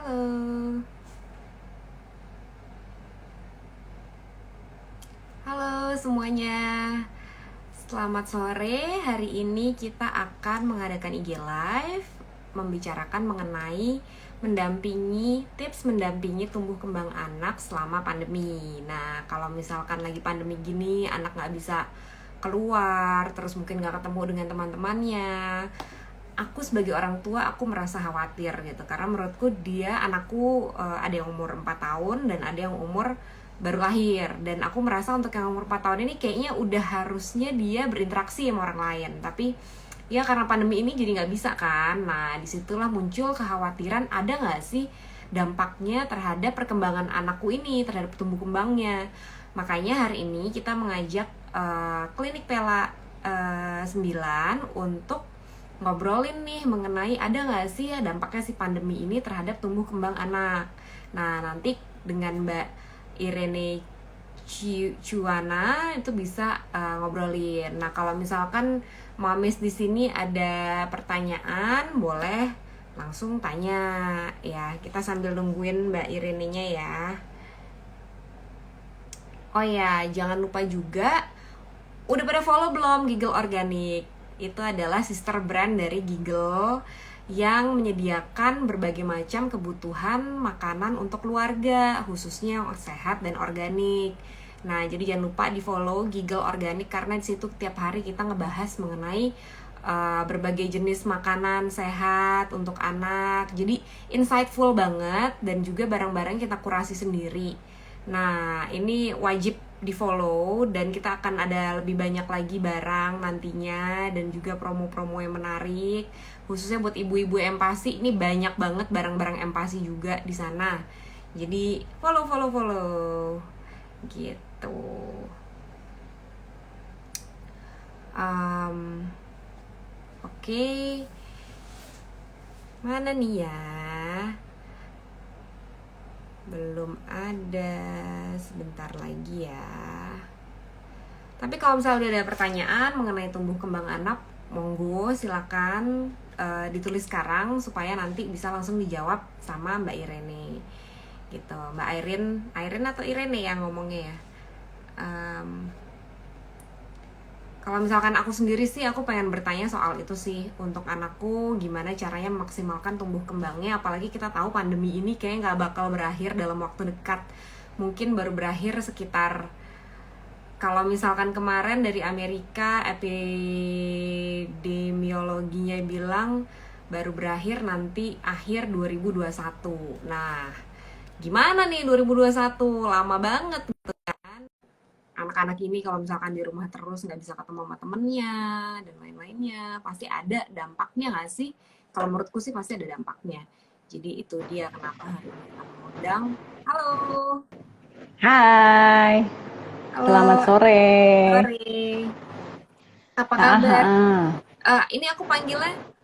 Halo, halo semuanya. Selamat sore. Hari ini kita akan mengadakan IG Live membicarakan mengenai tips mendampingi tumbuh kembang anak selama pandemi. Nah, kalau misalkan lagi pandemi gini, anak nggak bisa keluar, terus mungkin nggak ketemu dengan teman-temannya. Aku sebagai orang tua aku merasa khawatir gitu karena menurutku anakku ada yang umur 4 tahun dan ada yang umur baru lahir, dan aku merasa untuk yang umur 4 tahun ini kayaknya udah harusnya dia berinteraksi sama orang lain, tapi ya karena pandemi ini jadi nggak bisa kan. Nah, disitulah muncul kekhawatiran, ada nggak sih dampaknya terhadap perkembangan anakku ini, terhadap tumbuh kembangnya. Makanya hari ini kita mengajak klinik Pela 9 untuk ngobrolin nih mengenai ada nggak sih ya dampaknya si pandemi ini terhadap tumbuh kembang anak. Nah, nanti dengan Mbak Irene Cuana itu bisa ngobrolin. Nah, kalau misalkan Mamis di sini ada pertanyaan, boleh langsung tanya ya. Kita sambil nungguin Mbak Irene-nya ya. Oh ya, jangan lupa juga, udah pada follow belum Giggle Organic? Itu adalah sister brand dari Giggle yang menyediakan berbagai macam kebutuhan makanan untuk keluarga, khususnya yang sehat dan organik. Nah, jadi jangan lupa di follow Giggle Organic karena di situ tiap hari kita ngebahas mengenai berbagai jenis makanan sehat untuk anak. Jadi insightful banget, dan juga barang-barang kita kurasi sendiri. Nah, ini wajib di follow, dan kita akan ada lebih banyak lagi barang nantinya dan juga promo-promo yang menarik khususnya buat ibu-ibu empasi. Ini banyak banget barang-barang empasi juga di sana. Jadi follow gitu. Oke. Mana nih ya? Belum ada, sebentar lagi ya. Tapi kalau misalnya udah ada pertanyaan mengenai tumbuh kembang anak, monggo silakan ditulis sekarang supaya nanti bisa langsung dijawab sama Mbak Irene gitu. Mbak Irene atau Irene yang ngomongnya ya. Kalau misalkan aku sendiri sih, aku pengen bertanya soal itu sih, untuk anakku gimana caranya memaksimalkan tumbuh kembangnya, apalagi kita tahu pandemi ini kayaknya nggak bakal berakhir dalam waktu dekat. Mungkin baru berakhir sekitar, kalau misalkan kemarin dari Amerika epidemiologinya bilang baru berakhir nanti akhir 2021. Nah, gimana nih 2021? Lama banget gitu kan. Anak-anak ini kalau misalkan di rumah terus nggak bisa ketemu sama temennya dan lain-lainnya, pasti ada dampaknya nggak sih? Kalau menurutku sih pasti ada dampaknya. Jadi itu dia kenapa hari ini kita mengundang. Halo, Hai, selamat halo, sore. sore. Apa Ah, ah, kabar? ah. Ini aku panggilnya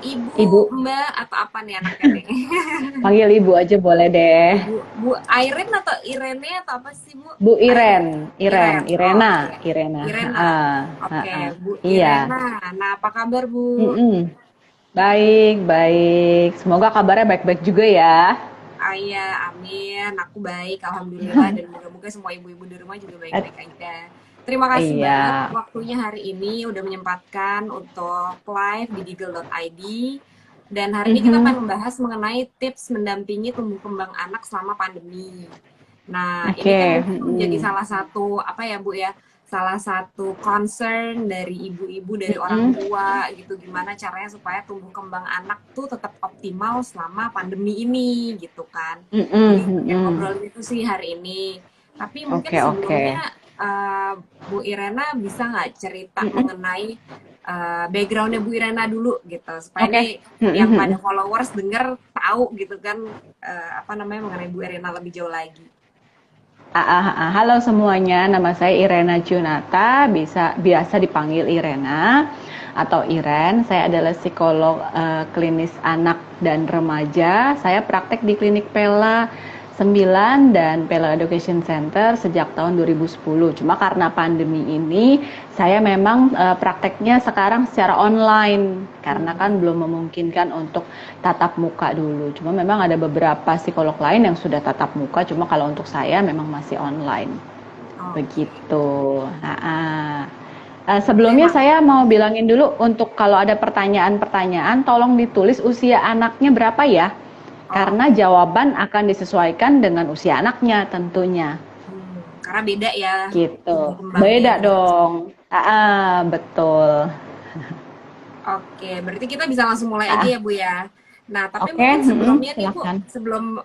Ibu, Ibu, Mbak, atau apa nih anaknya nih? panggil ibu aja boleh deh. Ibu, Bu Airin atau Irene atau apa sih Bu? Bu Airin, Iren, Iren, Iren. Oh, Irena, oke. Irena. Irena. Ah, Oke, ah. Bu Iya. Irena. Nah, apa kabar Bu? Mm-mm. Baik, baik. Semoga kabarnya baik-baik juga ya. Iya, amin. Aku baik, alhamdulillah, dan moga-moga semua ibu-ibu di rumah juga Eh, baik-baik aja. Terima kasih iya. banget waktunya hari ini udah menyempatkan untuk live di Giggle.id. Dan hari ini kita akan Mhm. membahas mengenai tips mendampingi tumbuh kembang anak selama pandemi. Nah, ini kan Oke. mungkin menjadi Mm-mm. salah satu apa ya Bu ya, salah satu concern dari ibu-ibu, dari orang Mm-mm. tua gitu, gimana caranya supaya tumbuh kembang anak tuh tetap optimal selama pandemi ini gitu kan. Jadi Mm-mm. yang Mm-mm. ngobrolin itu sih hari ini. Tapi mungkin Oke, oke. sebelumnya Bu Irena bisa nggak cerita Mm-mm. mengenai backgroundnya Bu Irena dulu gitu, supaya Oke. ini yang pada Mm-mm. followers denger tahu gitu kan, apa namanya, mengenai Bu Irena lebih jauh lagi. Halo semuanya, nama saya Irena Junata, biasa dipanggil Irena atau Iren. Saya adalah psikolog klinis anak dan remaja. Saya praktek di Klinik Pela 9 dan Pela Education Center sejak tahun 2010. Cuma karena pandemi ini saya memang prakteknya sekarang secara online karena kan belum memungkinkan untuk tatap muka dulu. Cuma memang ada beberapa psikolog lain yang sudah tatap muka, cuma kalau untuk saya memang masih online. Begitu. Sebelumnya saya mau bilangin dulu untuk kalau ada pertanyaan-pertanyaan tolong ditulis usia anaknya berapa ya. Karena jawaban akan disesuaikan dengan usia anaknya tentunya. Karena beda ya. Gitu. Beda dong. Betul. Oke, berarti kita bisa langsung mulai aja ya Bu ya. Nah, tapi mungkin sebelumnya nih Bu, sebelum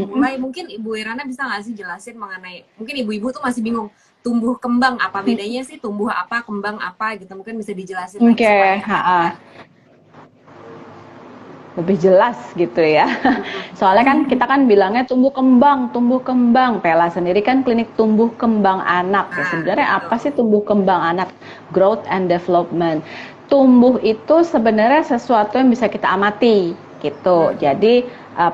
mulai mungkin Ibu Irana bisa nggak sih jelasin mengenai, mungkin ibu-ibu tuh masih bingung, tumbuh kembang apa bedanya sih, tumbuh apa, kembang apa gitu, mungkin bisa dijelasin lagi supaya lebih jelas gitu ya. Soalnya kan kita kan bilangnya tumbuh kembang. Pela sendiri kan klinik tumbuh kembang anak. Sebenarnya apa sih tumbuh kembang anak? Growth and development. Tumbuh itu sebenarnya sesuatu yang bisa kita amati gitu. Jadi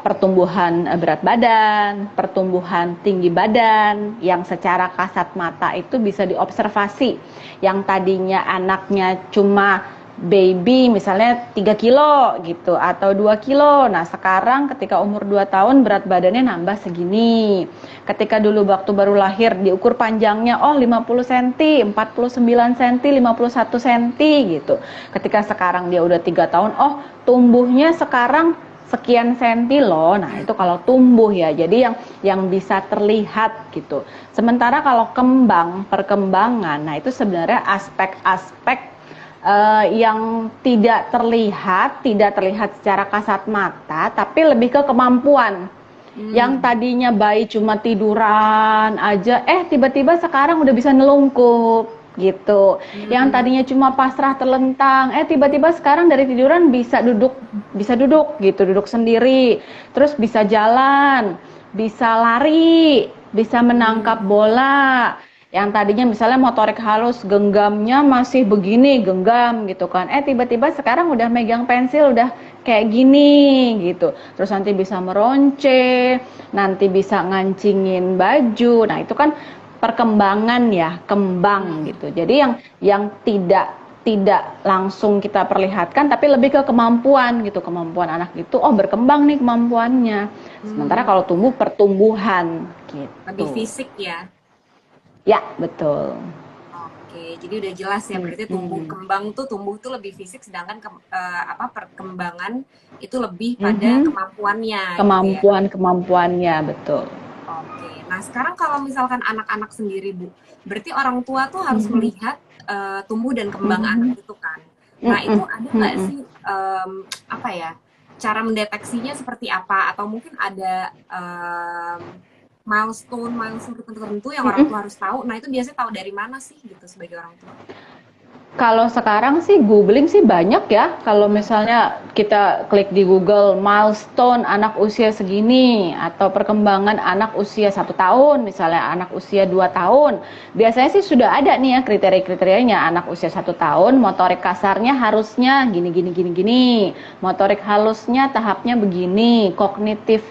pertumbuhan berat badan, pertumbuhan tinggi badan yang secara kasat mata itu bisa diobservasi. Yang tadinya anaknya cuma baby misalnya 3 kilo gitu atau 2 kilo. Nah sekarang ketika umur 2 tahun berat badannya nambah segini. Ketika dulu waktu baru lahir diukur panjangnya 50 cm, 49 cm, 51 cm gitu. Ketika sekarang dia udah 3 tahun, tumbuhnya sekarang sekian senti loh. Nah itu kalau tumbuh ya, jadi yang bisa terlihat gitu. Sementara kalau perkembangan, nah itu sebenarnya aspek-aspek yang tidak terlihat secara kasat mata, tapi lebih ke kemampuan. Yang tadinya bayi cuma tiduran aja, tiba-tiba sekarang udah bisa nelungkup gitu. Yang tadinya cuma pasrah terlentang, tiba-tiba sekarang dari tiduran bisa duduk gitu, duduk sendiri, terus bisa jalan, bisa lari, bisa menangkap bola. Yang tadinya misalnya motorik halus, genggamnya masih begini, genggam gitu kan. Tiba-tiba sekarang udah megang pensil, udah kayak gini gitu. Terus nanti bisa meronce, nanti bisa ngancingin baju. Nah itu kan perkembangan ya, kembang gitu. Jadi yang tidak langsung kita perlihatkan, tapi lebih ke kemampuan gitu. Kemampuan anak itu, berkembang nih kemampuannya. Sementara kalau tumbuh, pertumbuhan gitu. Lebih fisik ya. Ya, betul. Oke, jadi udah jelas ya, berarti tumbuh tuh lebih fisik, sedangkan perkembangan itu lebih pada kemampuannya. Kemampuannya, betul. Oke, nah sekarang kalau misalkan anak-anak sendiri Bu, berarti orang tua tuh harus melihat tumbuh dan kembang anak itu kan. Nah itu ada nggak sih cara mendeteksinya seperti apa, atau mungkin ada milestone tertentu yang orang tua harus tahu. Nah itu biasanya tahu dari mana sih gitu sebagai orang tua? Kalau sekarang sih googling sih banyak ya. Kalau misalnya kita klik di Google milestone anak usia segini atau perkembangan anak usia 1 tahun, misalnya anak usia 2 tahun, biasanya sih sudah ada nih ya kriteria-kriterianya. Anak usia 1 tahun, motorik kasarnya harusnya gini. Motorik halusnya tahapnya begini, kognitif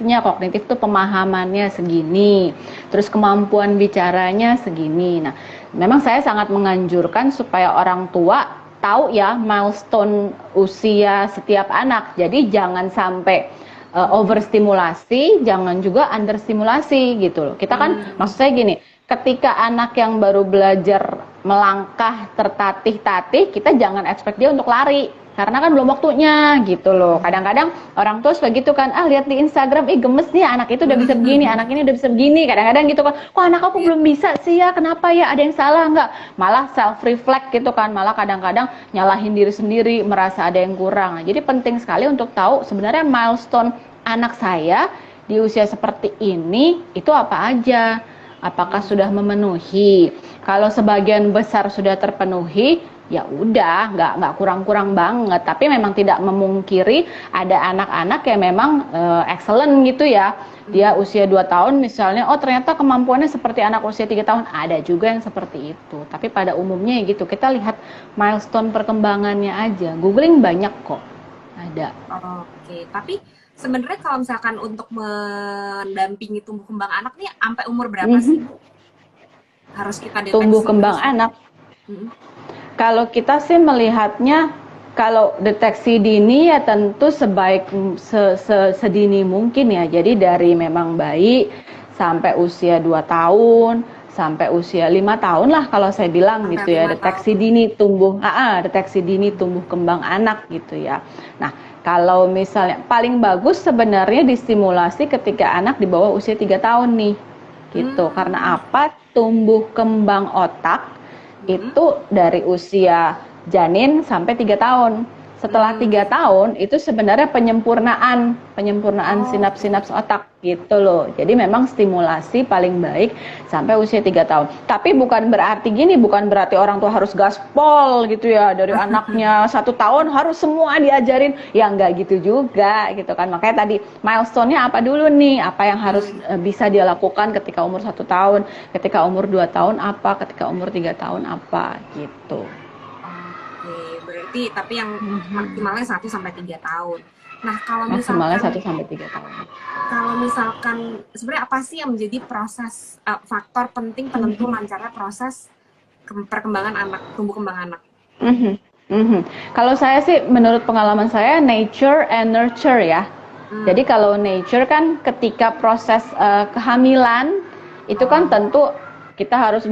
tuh pemahamannya segini. Terus kemampuan bicaranya segini. Nah, memang saya sangat menganjurkan supaya orang tua tahu ya milestone usia setiap anak. Jadi jangan sampai overstimulasi, jangan juga understimulasi gitu loh. Kita kan maksud saya gini, ketika anak yang baru belajar melangkah tertatih-tatih, kita jangan expect dia untuk lari. Karena kan belum waktunya gitu loh. Kadang-kadang orang tua suka gitu kan, lihat di Instagram, gemes nih anak itu udah bisa begini, anak ini udah bisa begini. Kadang-kadang gitu kan, kok anak aku belum bisa sih ya, kenapa ya, ada yang salah nggak? Malah self-reflect gitu kan, malah kadang-kadang nyalahin diri sendiri, merasa ada yang kurang. Nah, jadi penting sekali untuk tahu sebenarnya milestone anak saya di usia seperti ini, itu apa aja. Apakah sudah memenuhi? Kalau sebagian besar sudah terpenuhi, ya udah nggak kurang-kurang banget, tapi memang tidak memungkiri ada anak-anak yang memang excellent gitu ya, dia usia 2 tahun misalnya, ternyata kemampuannya seperti anak usia 3 tahun, ada juga yang seperti itu. Tapi pada umumnya ya gitu, kita lihat milestone perkembangannya aja, googling banyak kok ada. Oke, tapi Sebenarnya kalau misalkan untuk mendampingi tumbuh kembang anak nih sampai umur berapa sih Mhm. harus kita Tumbuh deteksi kembang terus? anak. Mm-mm. Kalau kita sih melihatnya, kalau deteksi dini ya tentu sedini mungkin ya. Jadi dari memang bayi sampai usia 2 tahun, sampai usia 5 tahun lah kalau saya bilang Sampai gitu ya. 5 tahun. Deteksi dini tumbuh kembang anak gitu ya. Nah, kalau misalnya paling bagus sebenarnya distimulasi ketika anak di bawah usia 3 tahun nih. Gitu. Hmm. Karena apa? Tumbuh kembang otak Mm-mm. itu dari usia janin sampai 3 tahun. Setelah Hmm. 3 tahun itu sebenarnya penyempurnaan Oke. sinaps otak gitu loh. Jadi memang stimulasi paling baik sampai usia 3 tahun. Tapi bukan berarti gini, bukan berarti orang tua harus gaspol gitu ya, dari anaknya 1 tahun harus semua diajarin. Ya nggak gitu juga gitu kan. Makanya tadi milestone-nya apa dulu nih? Apa yang harus Hmm. bisa dia lakukan ketika umur 1 tahun, ketika umur 2 tahun apa, ketika umur 3 tahun apa gitu. Oke, berarti tapi yang Mhm. maksimalnya 1 sampai 3 tahun. Nah, Maksimalnya 1 sampai 3 tahun. kalau misalkan sebenarnya apa sih yang menjadi proses faktor penting penentu Mhm. lancarnya proses perkembangan anak, tumbuh kembang anak? Mhm. Mhm. Kalau saya sih menurut pengalaman saya nature and nurture ya. Hmm. Jadi kalau nature kan ketika proses kehamilan itu kan Oh. tentu kita harus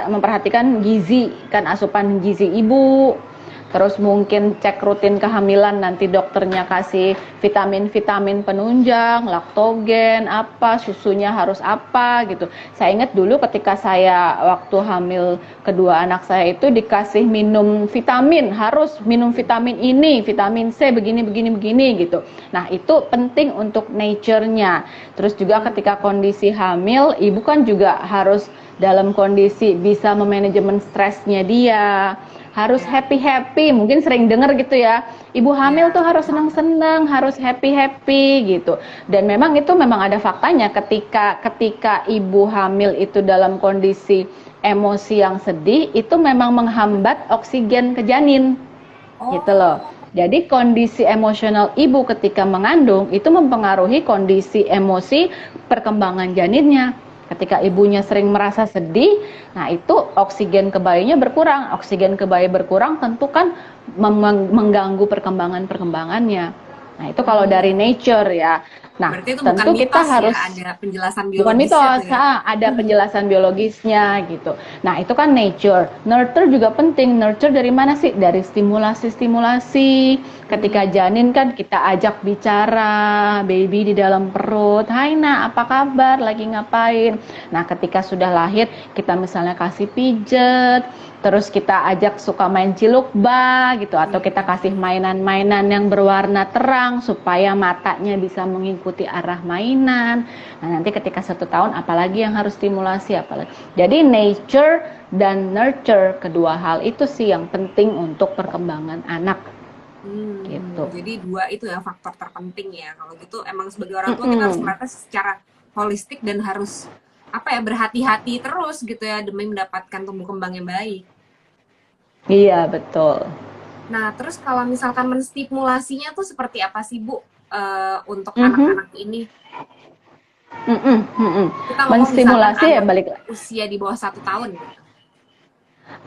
memperhatikan gizi kan, asupan gizi ibu. Terus mungkin cek rutin kehamilan, nanti dokternya kasih vitamin-vitamin penunjang, laktogen, apa, susunya harus apa gitu. Saya ingat dulu ketika saya waktu hamil kedua anak saya itu dikasih minum vitamin, harus minum vitamin ini, vitamin C, begini, begini, begini gitu. Nah itu penting untuk nature-nya. Terus juga ketika Hmm. kondisi hamil, ibu kan juga harus dalam kondisi bisa memanajemen stresnya dia, harus Ya, happy happy. Mungkin sering dengar gitu ya, ibu hamil ya, tuh harus betul. senang senang, harus happy happy gitu. Dan memang itu memang ada faktanya, ketika ibu hamil itu dalam kondisi emosi yang sedih, itu memang menghambat oksigen ke janin gitu loh. Oh. Jadi kondisi emosional ibu ketika mengandung itu mempengaruhi kondisi emosi perkembangan janinnya. Ketika ibunya sering merasa sedih, nah itu oksigen ke bayinya berkurang. Oksigen ke bayi berkurang tentu kan mengganggu perkembangannya. Nah itu kalau dari Hmm. nature ya. Nah Berarti itu bukan tentu kita mitos ya, harus, ada penjelasan bukan biologisnya tuh mitos, ya. ada penjelasan biologisnya gitu. Nah, itu kan nature. Nurture juga penting. Nurture dari mana sih? Dari stimulasi-stimulasi. Ketika Hmm. janin kan kita ajak bicara, baby di dalam perut. Hai nak, apa kabar? Lagi ngapain? Nah, ketika sudah lahir, kita misalnya kasih pijet, terus kita ajak suka main cilukba gitu, atau kita kasih mainan-mainan yang berwarna terang supaya matanya bisa mengikuti arah mainan. Nah, nanti ketika 1 tahun apalagi yang harus stimulasi, apalagi. Jadi nature dan nurture, kedua hal itu sih yang penting untuk perkembangan anak gitu. Jadi dua itu ya faktor terpenting ya. Kalau gitu emang sebagai orang tua kita harus Mm-mm. melihatnya secara holistik dan harus apa ya, berhati-hati terus gitu ya demi mendapatkan tumbuh kembang yang baik. Iya, betul. Nah, terus kalau misalkan menstimulasinya tuh seperti apa sih Bu, untuk Mhm. anak-anak ini? Mhm, mhm. Kita ngomong misalkan Menstimulasi ya anak balik. usia di bawah 1 tahun gitu.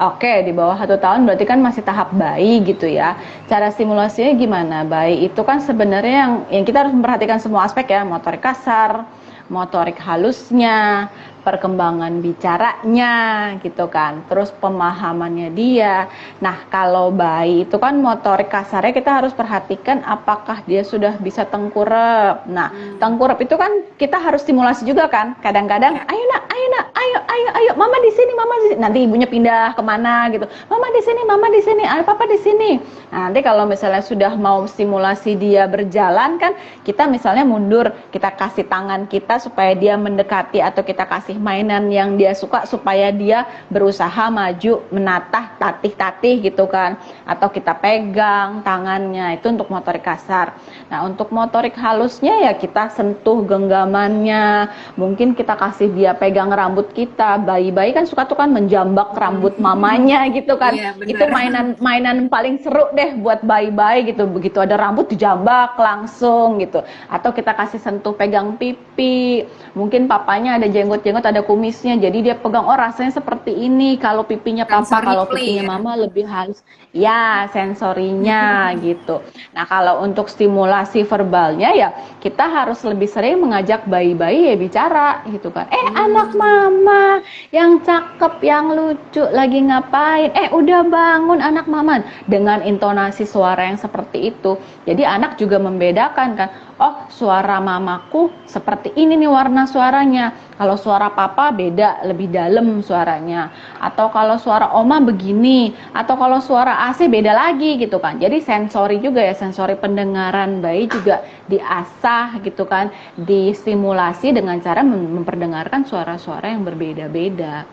Oke, di bawah 1 tahun berarti kan masih tahap bayi gitu ya. Cara stimulasinya gimana? Bayi itu kan sebenarnya yang kita harus memperhatikan semua aspek ya, motorik kasar, motorik halusnya, perkembangan bicaranya gitu kan. Terus pemahamannya dia. Nah, kalau bayi itu kan motorik kasarnya kita harus perhatikan apakah dia sudah bisa tengkurap. Nah, Hmm. tengkurap itu kan kita harus stimulasi juga kan. Kadang-kadang, Ya. ayo nak, ayo nak, ayo, ayo, ayo, mama di sini, mama di sini. Nanti ibunya pindah kemana gitu. Mama di sini, ayo papa di sini. Nah, nanti kalau misalnya sudah mau stimulasi dia berjalan kan, kita misalnya mundur, kita kasih tangan kita supaya dia mendekati, atau kita kasih mainan yang dia suka supaya dia berusaha maju, menatah, tatih-tatih gitu kan. Atau kita pegang tangannya, itu untuk motorik kasar. Nah, untuk motorik halusnya ya kita sentuh genggamannya, mungkin kita kasih dia pegang rambut kita, ya bayi-bayi kan suka tuh kan menjambak rambut mamanya gitu kan. Iya, Itu benar. mainan paling seru deh buat bayi-bayi gitu. Begitu ada rambut dijambak langsung gitu. Atau kita kasih sentuh pegang pipi. Mungkin papanya ada jenggot-jenggot, ada kumisnya. Jadi dia pegang, oh rasanya seperti ini. Kalau pipinya papa, Sensory kalau play pipinya ya. mama lebih halus. Ya, sensorinya gitu. Nah, kalau untuk stimulasi verbalnya ya kita harus lebih sering mengajak bayi-bayi ya bicara gitu kan. Anak Hmm. mama yang cakep, yang lucu lagi ngapain? Udah bangun anak mama, dengan intonasi suara yang seperti itu. Jadi anak juga membedakan kan. Oh, suara mamaku seperti ini nih warna suaranya. Kalau suara papa beda, lebih dalam suaranya. Atau kalau suara oma begini, atau kalau suara AC beda lagi gitu kan. Jadi sensori juga ya, sensori pendengaran bayi juga diasah gitu kan, distimulasi dengan cara memperdengarkan suara-suara yang berbeda-beda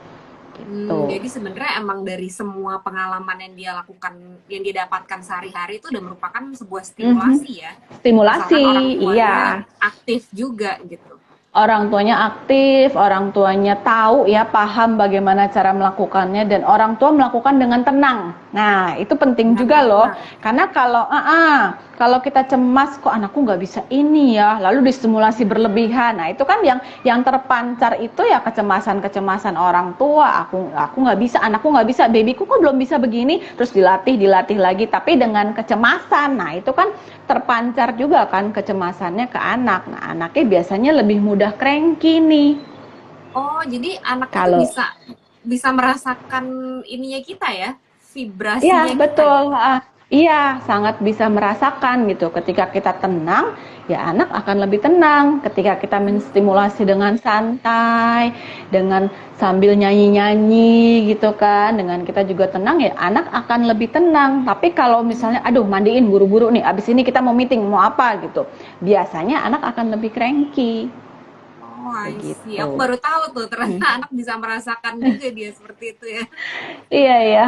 gitu. Jadi sebenarnya emang dari semua pengalaman yang dia lakukan, yang dia dapatkan sehari-hari itu udah merupakan sebuah Mhm. stimulasi ya. Stimulasi, Asalkan orang tuanya iya. aktif juga gitu. Orang tuanya aktif, orang tuanya tahu ya, paham bagaimana cara melakukannya dan orang tua melakukan dengan tenang. Nah, itu penting Dengan juga loh. tenang. Karena kalau kita cemas kok anakku nggak bisa ini ya, lalu distimulasi berlebihan. Nah, itu kan yang terpancar itu ya kecemasan-kecemasan orang tua. Aku nggak bisa, anakku nggak bisa, babyku kok belum bisa begini, terus dilatih lagi tapi dengan kecemasan. Nah, itu kan terpancar juga kan kecemasannya ke anak. Nah, anaknya biasanya lebih mudah cranky nih. Oh, jadi anak itu Kalau bisa bisa merasakan ininya kita ya, iya, vibrasinya kita ya. betul. Iya, sangat bisa merasakan gitu. Ketika kita tenang, ya anak akan lebih tenang. Ketika kita menstimulasi dengan santai, dengan sambil nyanyi-nyanyi gitu kan, dengan kita juga tenang, ya anak akan lebih tenang. Tapi kalau misalnya, aduh mandiin buru-buru nih, abis ini kita mau meeting, mau apa gitu. Biasanya anak akan lebih cranky. Oh, I see. Aku Begitu. baru tahu tuh ternyata Hmm. anak bisa merasakan juga dia seperti itu ya. Iya, iya.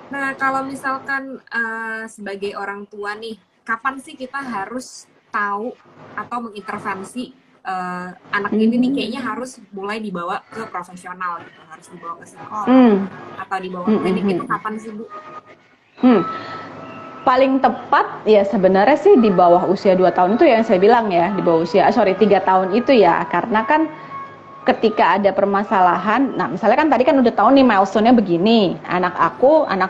Nah, kalau misalkan sebagai orang tua nih, kapan sih kita harus tahu atau mengintervensi anak ini nih kayaknya Mhm. harus mulai dibawa ke profesional gitu, harus dibawa ke psikolog Hmm. atau dibawa Hmm. ke klinik Hmm. itu kapan sih Bu? Hmm. Paling tepat ya sebenarnya sih di bawah usia 2 tahun itu yang saya bilang ya, di bawah usia, 3 tahun itu ya, karena kan ketika ada permasalahan, nah misalnya kan tadi kan udah tahu nih milestone-nya begini, anak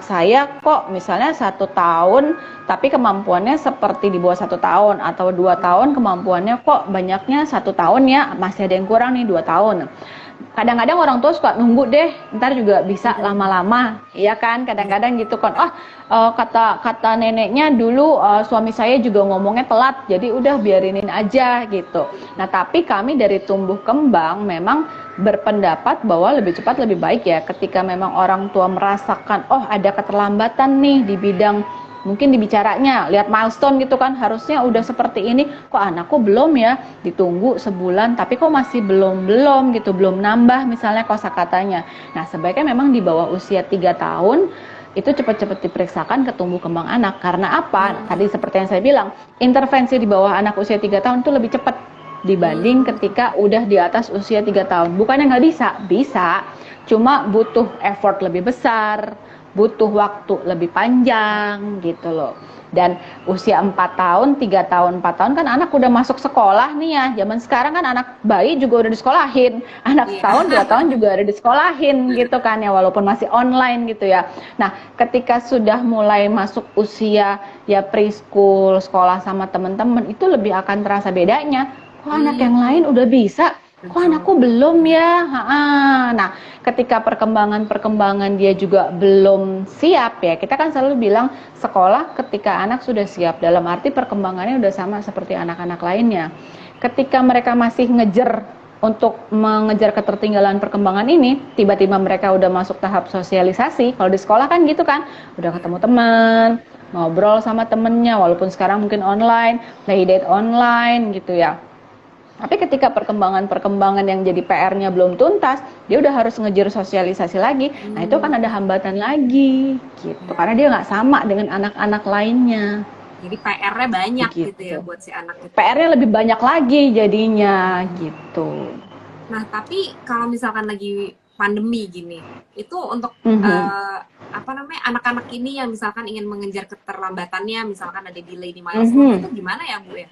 saya kok misalnya 1 tahun, tapi kemampuannya seperti di bawah 1 tahun, atau 2 tahun kemampuannya kok banyaknya 1 tahun ya, masih ada yang kurang nih 2 tahun. Kadang-kadang orang tua suka nunggu deh, ntar juga bisa lama-lama, iya kan? Iya. Kadang-kadang gitu kan. Kata neneknya dulu suami saya juga ngomongnya telat, jadi udah biarinin aja gitu. Nah, tapi kami dari tumbuh kembang memang berpendapat bahwa lebih cepat lebih baik ya ketika memang orang tua merasakan oh ada keterlambatan nih di bidang, mungkin dibicaranya lihat milestone gitu kan, harusnya udah seperti ini, kok anakku belum ya, ditunggu sebulan tapi kok masih belum gitu, belum nambah misalnya kosakatanya. Nah, sebaiknya memang di bawah usia 3 tahun itu cepat-cepat diperiksakan ke tumbuh kembang anak. Karena apa? Tadi seperti yang saya bilang, intervensi di bawah anak usia 3 tahun itu lebih cepat dibanding ketika udah di atas usia 3 tahun. Bukannya nggak bisa, bisa. Cuma butuh effort lebih besar, butuh waktu lebih panjang gitu loh. Dan usia 4 tahun, 3 tahun, 4 tahun kan anak udah masuk sekolah nih ya. Zaman sekarang kan anak bayi juga udah disekolahin. Anak Iya. setahun, 2 tahun juga ada disekolahin gitu kan ya, walaupun masih online gitu ya. Nah, ketika sudah mulai masuk usia ya preschool, sekolah sama teman-teman, itu lebih akan terasa bedanya. Kok anak yang lain Hmm, udah bisa, kok betul. anakku belum ya? Nah, ketika perkembangan dia juga belum siap ya, kita kan selalu bilang sekolah ketika anak sudah siap, dalam arti perkembangannya udah sama seperti anak-anak lainnya. Ketika mereka masih ngejar untuk mengejar ketertinggalan perkembangan ini, tiba-tiba mereka udah masuk tahap sosialisasi. Kalau di sekolah kan gitu kan, udah ketemu teman, ngobrol sama temennya, walaupun sekarang mungkin online, playdate online gitu ya. Tapi ketika perkembangan-perkembangan yang jadi PR-nya belum tuntas, dia udah harus ngejar sosialisasi lagi. Nah, itu kan ada Hmm, hambatan lagi gitu. iya. Karena dia nggak sama dengan anak-anak lainnya. Jadi PR-nya banyak gitu ya Begitu. buat si anak itu ya. PR-nya lebih banyak lagi jadinya gitu. Nah, tapi kalau misalkan lagi pandemi gini, itu untuk Mhm. apa namanya anak-anak ini yang misalkan ingin mengejar keterlambatannya, misalkan ada delay di milestone itu Mhm. gimana ya Bu ya?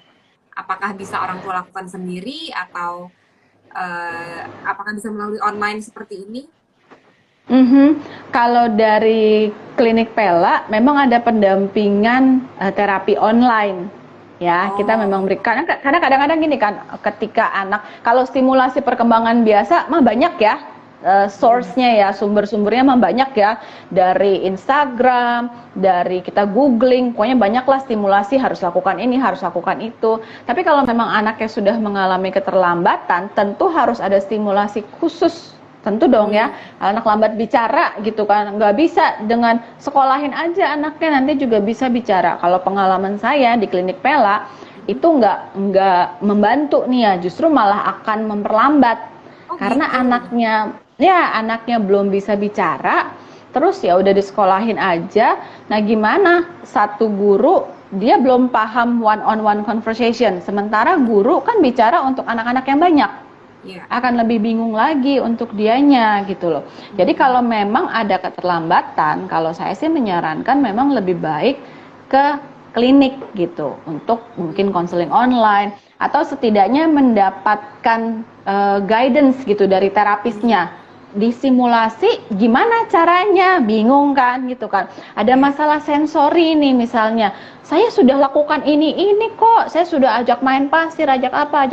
Apakah bisa orang tua lakukan sendiri atau apakah bisa melalui online seperti ini? Mhm. Kalau dari Klinik Pela memang ada pendampingan terapi online. Ya, kita memang Oh, berikan karena kadang-kadang gini kan, ketika anak kalau stimulasi perkembangan biasa mah banyak ya, mm, source-nya ya, sumber-sumbernya mah banyak ya, dari Instagram, dari kita googling, pokoknya banyaklah stimulasi harus lakukan ini, harus lakukan itu. Tapi kalau memang anaknya sudah mengalami keterlambatan, tentu harus ada stimulasi khusus. Tentu dong ya, mm, anak lambat bicara gitu kan, nggak bisa dengan sekolahin aja anaknya nanti juga bisa bicara. Kalau pengalaman saya di Klinik Pela mm. itu nggak membantu nih ya, justru malah akan memperlambat Oh karena gitu. anaknya belum bisa bicara, terus ya udah disekolahin aja. Nah gimana satu guru dia belum paham one on one conversation, sementara guru kan bicara untuk anak-anak yang banyak, Ya. akan lebih bingung lagi untuk dianya gitu loh. Jadi Mm, kalau memang ada keterlambatan, kalau saya sih menyarankan memang lebih baik ke klinik gitu untuk mungkin mm. konseling online atau setidaknya mendapatkan guidance gitu dari terapisnya. Disimulasi gimana caranya, bingung kan gitu kan. Ada Ya. masalah sensori nih misalnya, saya sudah lakukan ini kok, saya sudah ajak main pasir, ajak apa,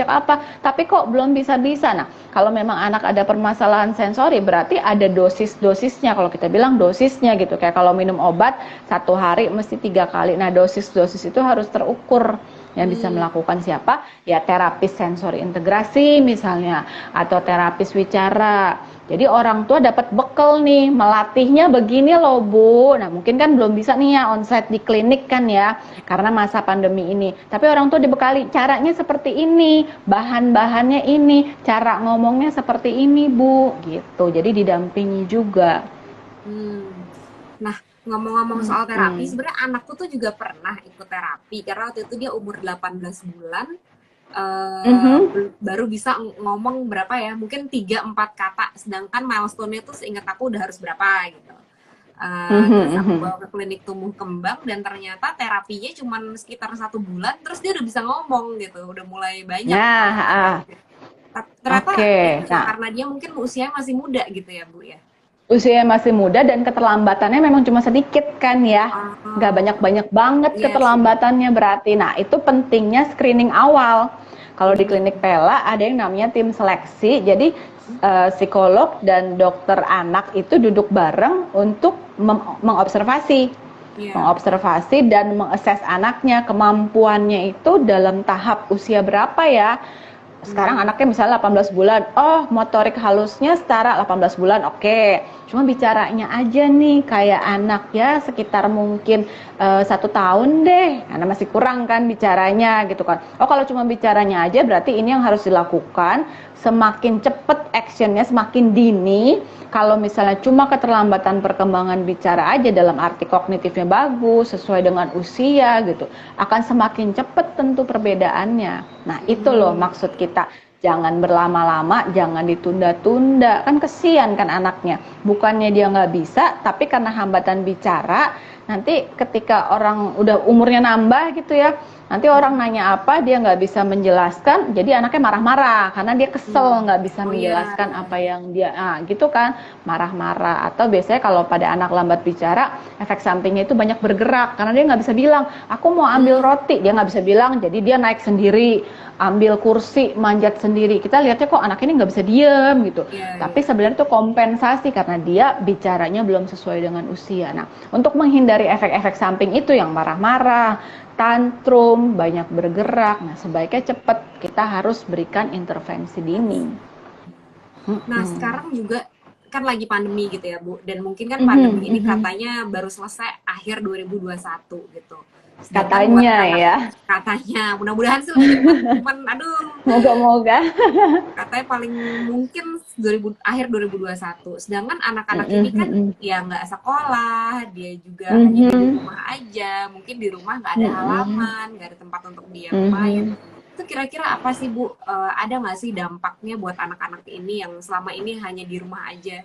tapi kok belum bisa-bisa. Nah, kalau memang anak ada permasalahan sensori, berarti ada dosis-dosisnya, kalau kita bilang dosisnya gitu, kayak kalau minum obat, 1 hari mesti 3 kali. Nah, dosis-dosis itu harus terukur. Yang bisa Mm. melakukan siapa? Ya terapis sensori integrasi misalnya, atau terapis wicara. Jadi orang tua dapat bekal nih, melatihnya begini loh Bu. Nah mungkin kan belum bisa nih ya onsite di klinik kan ya, karena masa pandemi ini. Tapi orang tua dibekali caranya seperti ini, bahan-bahannya ini, cara ngomongnya seperti ini Bu, gitu. Jadi didampingi juga. Hmm. Nah, ngomong-ngomong soal terapi, Hmm. sebenarnya anakku tuh juga pernah ikut terapi karena waktu itu dia umur 18 bulan Mhm. baru bisa ngomong berapa ya, mungkin 3 4 kata, sedangkan milestone-nya tuh seingat aku udah harus berapa gitu. Mhm. Terus aku Mhm. bawa ke klinik tumbuh kembang dan ternyata terapinya cuma sekitar 1 bulan, terus dia udah bisa ngomong gitu, udah mulai banyak Nah, kata-katanya. Ternyata itu oke. ya Nah, karena dia mungkin usianya masih muda gitu ya Bu ya. usia masih muda dan keterlambatannya memang cuma sedikit kan ya. Nggak Oh, banyak-banyak banget iya sih. keterlambatannya berarti. Nah, itu pentingnya screening awal. Kalau di klinik Hmm. Pela ada yang namanya tim seleksi. Jadi psikolog dan dokter anak itu duduk bareng untuk mengobservasi Iya. mengobservasi dan mengakses anaknya kemampuannya itu dalam tahap usia berapa ya. Sekarang Hmm. anaknya misalnya 18 bulan, oh motorik halusnya setara 18 bulan, oke. Cuma bicaranya aja nih kayak anak ya sekitar mungkin 1 tahun deh, karena masih kurang kan bicaranya gitu kan. Oh kalau cuma bicaranya aja berarti ini yang harus dilakukan, semakin cepet actionnya, semakin dini. Kalau misalnya cuma keterlambatan perkembangan bicara aja dalam arti kognitifnya bagus, sesuai dengan usia gitu, akan semakin cepet tentu perbedaannya. Nah itu loh Hmm. maksud kita. Jangan berlama-lama, jangan ditunda-tunda. Kan kesian kan anaknya. Bukannya dia nggak bisa, tapi karena hambatan bicara, nanti ketika orang udah umurnya nambah gitu ya, nanti orang nanya apa, dia nggak bisa menjelaskan, jadi anaknya marah-marah. Karena dia kesel Hmm. nggak bisa Oh iya, menjelaskan iya. apa yang dia, gitu kan, marah-marah. Atau biasanya kalau pada anak lambat bicara, efek sampingnya itu banyak bergerak. Karena dia nggak bisa bilang, aku mau ambil Hmm. roti. Dia nggak bisa bilang, jadi dia naik sendiri, ambil kursi, manjat sendiri. Kita lihatnya kok anak ini nggak bisa diem gitu. Iya, Tapi iya. sebenarnya itu kompensasi karena dia bicaranya belum sesuai dengan usia. Nah, untuk menghindari efek-efek samping itu yang marah-marah, tantrum, banyak bergerak, nah sebaiknya cepat kita harus berikan intervensi dini. Nah, Mm-mm. sekarang juga kan lagi pandemi gitu ya, Bu. Dan mungkin kan Mhm, pandemi ini mhm. katanya baru selesai akhir 2021 gitu. Sedangkan buat Katanya anak ya, katanya, mudah-mudahan sih lebih cepat. Cuman aduh, moga-moga. katanya paling mungkin 2000, akhir 2021. Sedangkan anak-anak Mhm, ini kan mhm. ya nggak sekolah, dia juga hanya di Mhm, rumah aja. Mungkin di rumah nggak ada mhm, halaman, nggak ada tempat untuk dia bermain. mhm, Itu tuh kira-kira apa sih Bu? Ada nggak sih dampaknya buat anak-anak ini yang selama ini hanya di rumah aja?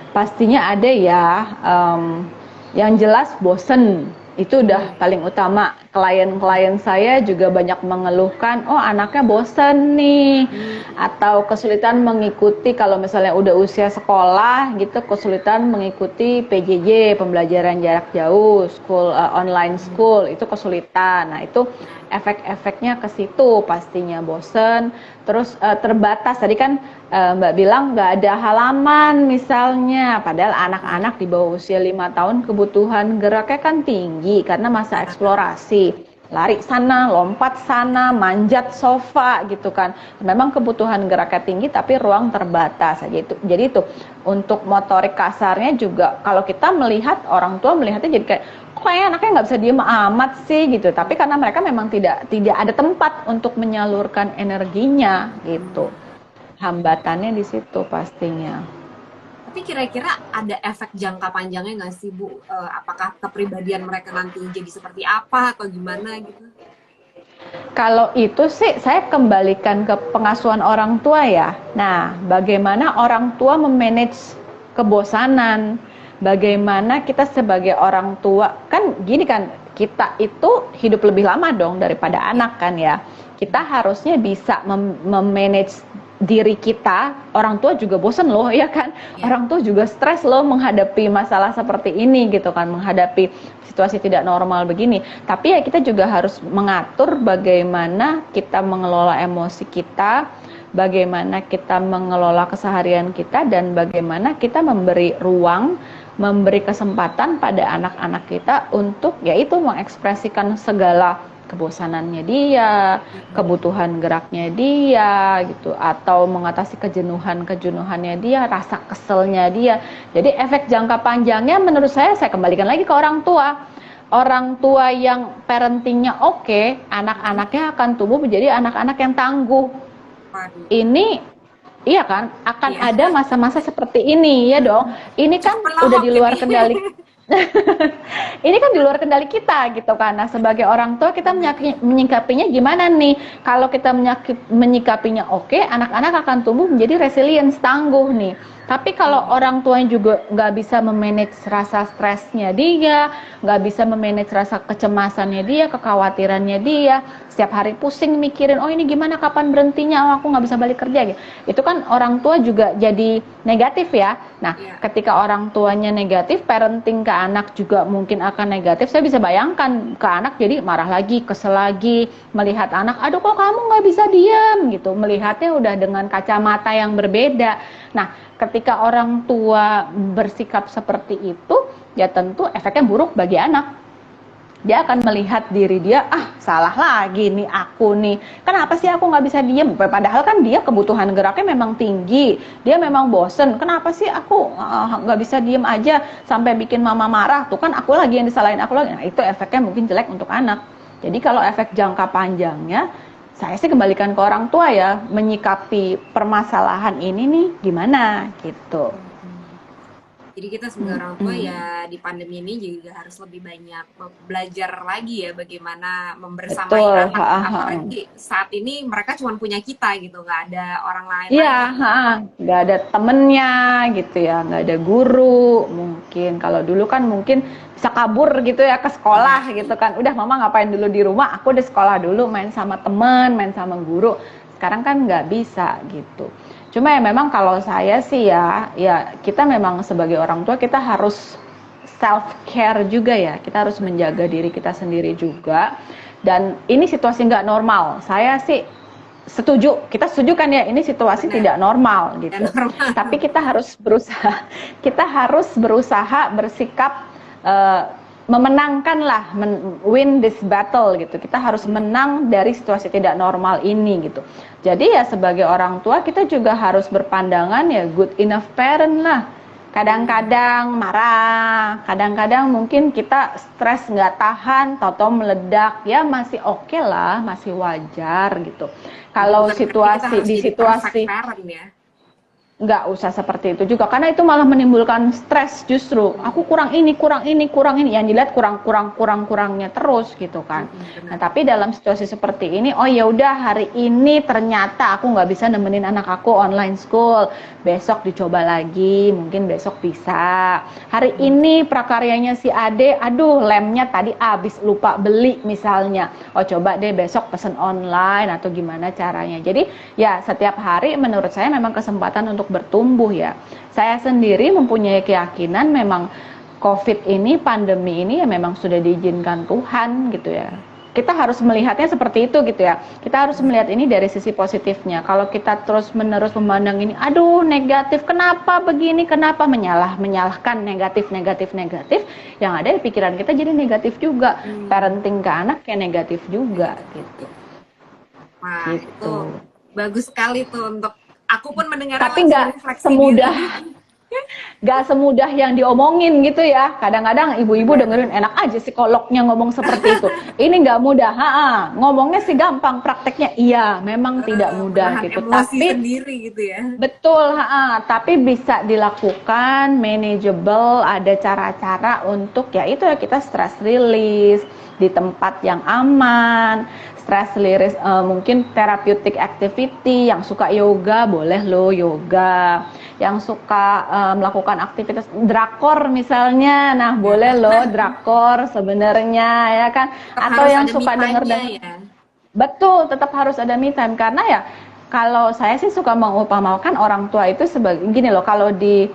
Pastinya ada ya, yang jelas bosen, itu udah Hmm. paling utama. Klien-klien saya juga banyak mengeluhkan, oh anaknya bosen nih, Hmm. atau kesulitan mengikuti kalau misalnya udah usia sekolah gitu, kesulitan mengikuti PJJ, pembelajaran jarak jauh, online Hmm. school, itu kesulitan. Nah itu efek-efeknya ke situ pastinya bosen. Terus terbatas, tadi kan Mbak bilang nggak ada halaman misalnya, padahal Hmm. anak-anak di bawah usia 5 tahun kebutuhan geraknya kan tinggi karena masa Nah, eksplorasi, lari sana, lompat sana, manjat sofa gitu kan. Memang kebutuhan geraknya tinggi tapi ruang terbatas aja itu. Jadi itu untuk motorik kasarnya juga kalau kita melihat, orang tua melihatnya jadi kayak kok kayak anaknya nggak bisa diem amat sih gitu. Tapi karena mereka memang tidak ada tempat untuk menyalurkan energinya gitu. hmm. Hambatannya di situ pastinya. Tapi kira-kira ada efek jangka panjangnya nggak sih Bu? Apakah kepribadian mereka nanti jadi seperti apa atau gimana gitu? Kalau itu sih saya kembalikan ke pengasuhan orang tua ya. Nah, bagaimana orang tua memanage kebosanan? Bagaimana kita sebagai orang tua, kan gini kan, kita itu hidup lebih lama dong daripada Ya. anak kan ya. Kita harusnya bisa memanage diri kita. Orang tua juga bosen loh ya kan. Ya. Orang tua juga stres loh menghadapi masalah seperti ini gitu kan, menghadapi situasi tidak normal begini. Tapi ya kita juga harus mengatur bagaimana kita mengelola emosi kita, bagaimana kita mengelola keseharian kita, dan bagaimana kita memberi ruang, memberi kesempatan pada anak-anak kita untuk yaitu mengekspresikan segala kebosanannya dia, kebutuhan geraknya dia gitu, atau mengatasi kejenuhannya dia, rasa keselnya dia. Jadi efek jangka panjangnya menurut saya kembalikan lagi ke orang tua. Orang tua yang parentingnya oke, anak-anaknya akan tumbuh menjadi anak-anak yang tangguh. Waduh. Ini iya kan, akan Iya. ada masa-masa seperti ini ya dong. Ini kan Cukup udah pelawak di ini. luar kendali. Ini kan di luar kendali kita gitu kan. Nah, sebagai orang tua kita Benar. menyikapinya gimana nih? Kalau kita menyikapinya oke, anak-anak akan tumbuh menjadi resilience, tangguh nih. Tapi kalau Hmm. orang tuanya juga nggak bisa memanage rasa stresnya dia, nggak bisa memanage rasa kecemasannya dia, kekhawatirannya dia, setiap hari pusing mikirin, oh ini gimana, kapan berhentinya, oh aku nggak bisa balik kerja gitu. Itu kan orang tua juga jadi negatif ya. Nah, Ya. ketika orang tuanya negatif, parenting ke anak juga mungkin akan negatif. Saya bisa bayangkan ke anak jadi marah lagi, kesel lagi, melihat anak, aduh kok kamu nggak bisa diam gitu. Melihatnya udah dengan kacamata yang berbeda. Nah, ketika orang tua bersikap seperti itu, ya tentu efeknya buruk bagi anak. Dia akan melihat diri dia, ah salah lagi nih aku nih, kenapa sih aku nggak bisa diem, padahal kan dia kebutuhan geraknya memang tinggi, dia memang bosen, kenapa sih aku nggak bisa diem aja sampai bikin mama marah, tuh kan aku lagi yang disalahin, aku lagi. Nah itu efeknya mungkin jelek untuk anak. Jadi kalau efek jangka panjangnya, saya sih kembalikan ke orang tua ya, menyikapi permasalahan ini nih gimana gitu. Hmm. Jadi kita sebagai orang tua ya di pandemi ini juga harus lebih banyak belajar lagi ya bagaimana membersamai Betul. anak. Apalagi saat ini mereka cuma punya kita gitu, nggak ada orang lain Iya, lagi. nggak ada temennya gitu ya, nggak ada guru mungkin. Kalau dulu kan mungkin bisa kabur gitu ya ke sekolah Iya. gitu kan. Udah mama ngapain dulu di rumah, aku di sekolah dulu main sama temen, main sama guru. Sekarang kan nggak bisa gitu. Cuma ya memang kalau saya sih ya kita memang sebagai orang tua kita harus self care juga ya. Kita harus menjaga diri kita sendiri juga. Dan ini situasi nggak normal. Saya sih setuju, kita setuju kan ya, ini situasi Benar. tidak normal Dan gitu. normal. Tapi kita harus berusaha, kita harus berusaha bersikap memenangkan lah, win this battle gitu. Kita harus menang dari situasi tidak normal ini gitu. Jadi ya sebagai orang tua kita juga harus berpandangan ya good enough parent lah. Kadang-kadang marah, kadang-kadang mungkin kita stres nggak tahan, tahu-tahu meledak, ya masih oke lah, masih wajar gitu. Jadi Kalau bukan berarti kita situasi harus di jadi perfect situasi parent ya. nggak usah seperti itu juga, karena itu malah menimbulkan stres justru. Aku kurang ini, kurang ini, kurang ini, yang dilihat kurangnya terus gitu kan. Nah, Benar. tapi dalam situasi seperti ini, oh ya udah, hari ini ternyata aku nggak bisa nemenin anak aku online school, besok dicoba lagi, mungkin besok bisa. Hari ini prakaryanya si Ade, aduh lemnya tadi habis lupa beli misalnya, oh coba deh besok pesen online atau gimana caranya. Jadi ya setiap hari menurut saya memang kesempatan untuk bertumbuh ya. Saya sendiri mempunyai keyakinan memang COVID ini, pandemi ini ya memang sudah diizinkan Tuhan gitu ya. Kita harus melihatnya seperti itu gitu ya. Kita harus melihat ini dari sisi positifnya. Kalau kita terus menerus memandang ini, aduh negatif, kenapa begini, kenapa menyalahkan negatif, yang ada di pikiran kita jadi negatif juga. Parenting ke anak kayak negatif juga gitu. Wah, itu Gitu. bagus sekali tuh untuk aku pun mendengarnya Tapi langsung nggak refleksi diri. semudah yang diomongin gitu ya. Kadang-kadang ibu-ibu Benar. dengerin enak aja psikolognya ngomong seperti itu. Ini nggak mudah, ngomongnya sih gampang, prakteknya iya, memang tidak mudah Menahan gitu. emosi Tapi sendiri gitu ya. betul, tapi bisa dilakukan, manageable, ada cara-cara untuk ya itu ya kita stress release di tempat yang aman, stress release mungkin therapeutic activity, yang suka yoga boleh lo yoga, yang suka melakukan aktivitas drakor misalnya, nah Ya. boleh lo drakor sebenarnya ya kan, Tetap atau harus yang ada me suka time-nya denger. ya. Betul, tetap harus ada me time karena ya kalau saya sih suka mengumpamakan orang tua itu sebagai gini loh, kalau di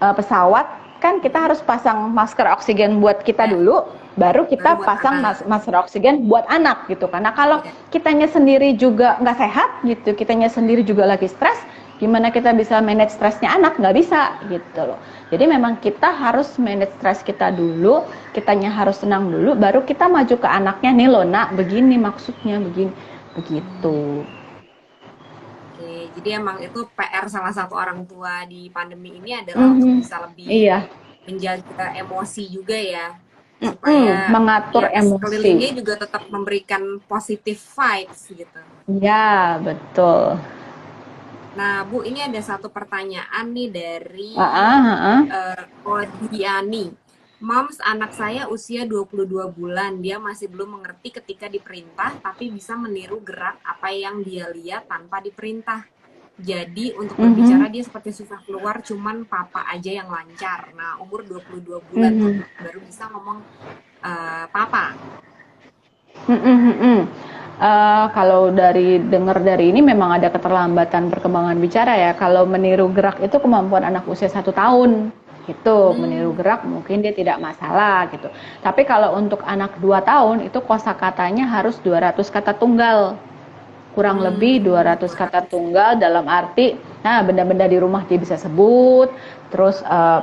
pesawat kan kita harus pasang masker oksigen buat kita Ya, dulu, baru baru kita buat pasang anak. masker oksigen buat anak gitu. Karena kalau Ya. kitanya sendiri juga nggak sehat gitu, kitanya sendiri juga lagi stres, gimana kita bisa manage stresnya anak? Nggak bisa gitu loh. Jadi memang kita harus manage stres kita dulu, kitanya harus tenang dulu, baru kita maju ke anaknya, nih loh nak, begini maksudnya, begini, begitu. Oke, jadi emang itu PR salah satu orang tua di pandemi ini adalah untuk Mhm. bisa lebih Iya, menjaga emosi juga ya, supaya mengatur ya emosi. sekelilingnya juga tetap memberikan positive vibes gitu. Ya, betul. Nah, Bu, ini ada satu pertanyaan nih dari Heeh. Odiani. Moms, anak saya usia 22 bulan. Dia masih belum mengerti ketika diperintah, tapi bisa meniru gerak apa yang dia lihat tanpa diperintah. Jadi untuk berbicara Mhm. dia seperti susah keluar, cuman papa aja yang lancar. Nah, umur 22 bulan tuh Mhm. baru bisa ngomong papa. Mhm mhm. Kalau dari dengar dari ini memang ada keterlambatan perkembangan bicara ya. Kalau meniru gerak itu kemampuan anak usia 1 tahun gitu, meniru Hmm. gerak mungkin dia tidak masalah gitu. Tapi kalau untuk anak 2 tahun itu kosakatanya harus 200 kata tunggal. Kurang lebih 200 kata 200. tunggal dalam arti, nah benda-benda di rumah dia bisa sebut, terus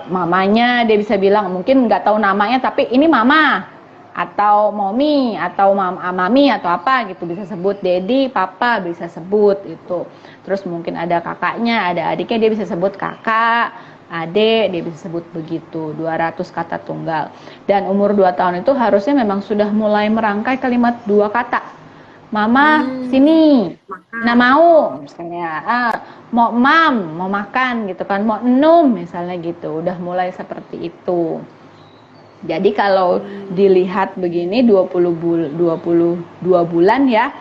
mamanya dia bisa bilang, mungkin nggak tahu namanya tapi ini mama, atau mommy, atau mami, atau apa gitu, bisa sebut daddy, papa, bisa sebut itu. Terus mungkin ada kakaknya, ada adiknya, dia bisa sebut kakak, adik, dia bisa sebut begitu, 200 kata tunggal. Dan umur 2 tahun itu harusnya memang sudah mulai merangkai kalimat 2 kata. Mama, Hmm. sini. Nah, Makan. mau Oh. misalnya, mau mam, mau makan gitu kan, mau enum misalnya gitu. Udah mulai seperti itu. Jadi kalau Hmm. dilihat begini 22 bulan ya,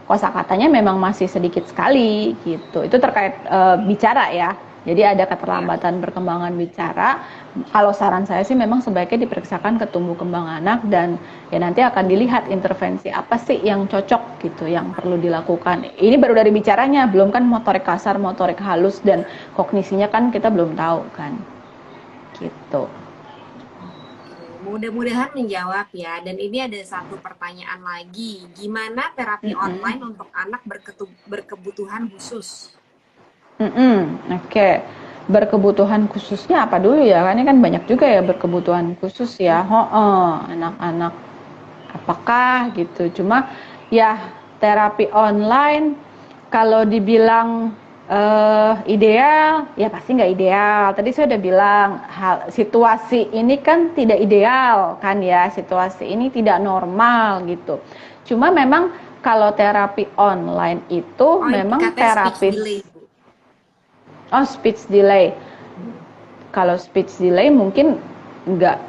kosakatanya memang masih sedikit sekali gitu. Itu terkait bicara ya. Jadi ada Ya. keterlambatan perkembangan bicara. Kalau saran saya sih memang sebaiknya diperiksakan ke tumbuh kembang anak, dan ya nanti akan dilihat intervensi apa sih yang cocok gitu, yang perlu dilakukan. Ini baru dari bicaranya, belum kan motorik kasar, motorik halus, dan kognisinya kan kita belum tahu kan. Gitu. Oke, mudah-mudahan menjawab ya. Dan ini ada satu pertanyaan lagi. Gimana terapi online Mm-mm. untuk anak berkebutuhan khusus? Oke. Berkebutuhan khususnya apa dulu ya? Kan ini kan banyak juga ya berkebutuhan khusus ya. Anak-anak apakah gitu. Cuma ya terapi online kalau dibilang ideal, ya pasti nggak ideal. Tadi saya udah bilang situasi ini kan tidak ideal kan ya. Situasi ini tidak normal gitu. Cuma memang kalau terapi online itu Oh, ini memang katanya speech terapis. delay, Bu. Oh, speech delay. Kalau speech delay mungkin enggak,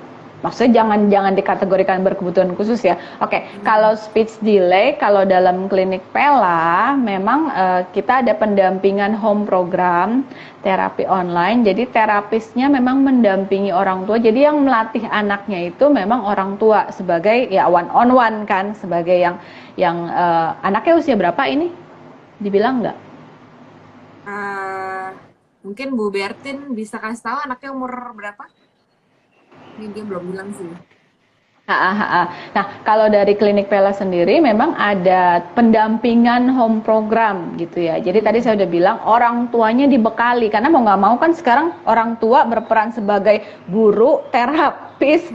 maksudnya jangan dikategorikan berkebutuhan khusus ya. Oke, kalau speech delay, kalau dalam klinik Pela memang kita ada pendampingan home program terapi online. Jadi terapisnya memang mendampingi orang tua. Jadi yang melatih anaknya itu memang orang tua sebagai ya one on one kan, sebagai yang anaknya usia berapa ini? Dibilang nggak? Mungkin Bu Bertin bisa kasih tahu anaknya umur berapa? Ini dia belum bilang sih. Nah, kalau dari klinik Pela sendiri memang ada pendampingan home program gitu ya. Jadi tadi saya udah bilang orang tuanya dibekali karena mau nggak mau kan sekarang orang tua berperan sebagai guru, terapis,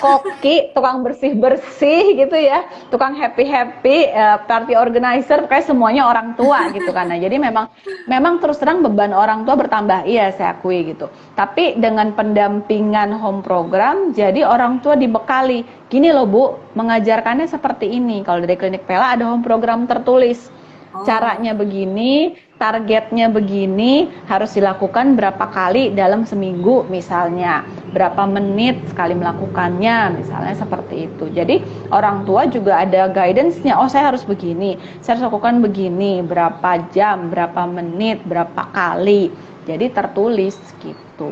koki, tukang bersih-bersih gitu ya, tukang happy-happy, party organizer, kayak semuanya orang tua gitu kan. Nah, jadi memang terus terang beban orang tua bertambah, iya saya akui gitu. Tapi dengan pendampingan home program, jadi orang tua dibekali. Gini loh Bu, mengajarkannya seperti ini. Kalau dari klinik Pela ada home program tertulis. Caranya begini, targetnya begini, harus dilakukan berapa kali dalam seminggu misalnya. Berapa menit sekali melakukannya, misalnya seperti itu. Jadi orang tua juga ada guidance-nya. Oh saya harus begini, saya harus lakukan begini, berapa jam, berapa menit, berapa kali. Jadi tertulis gitu.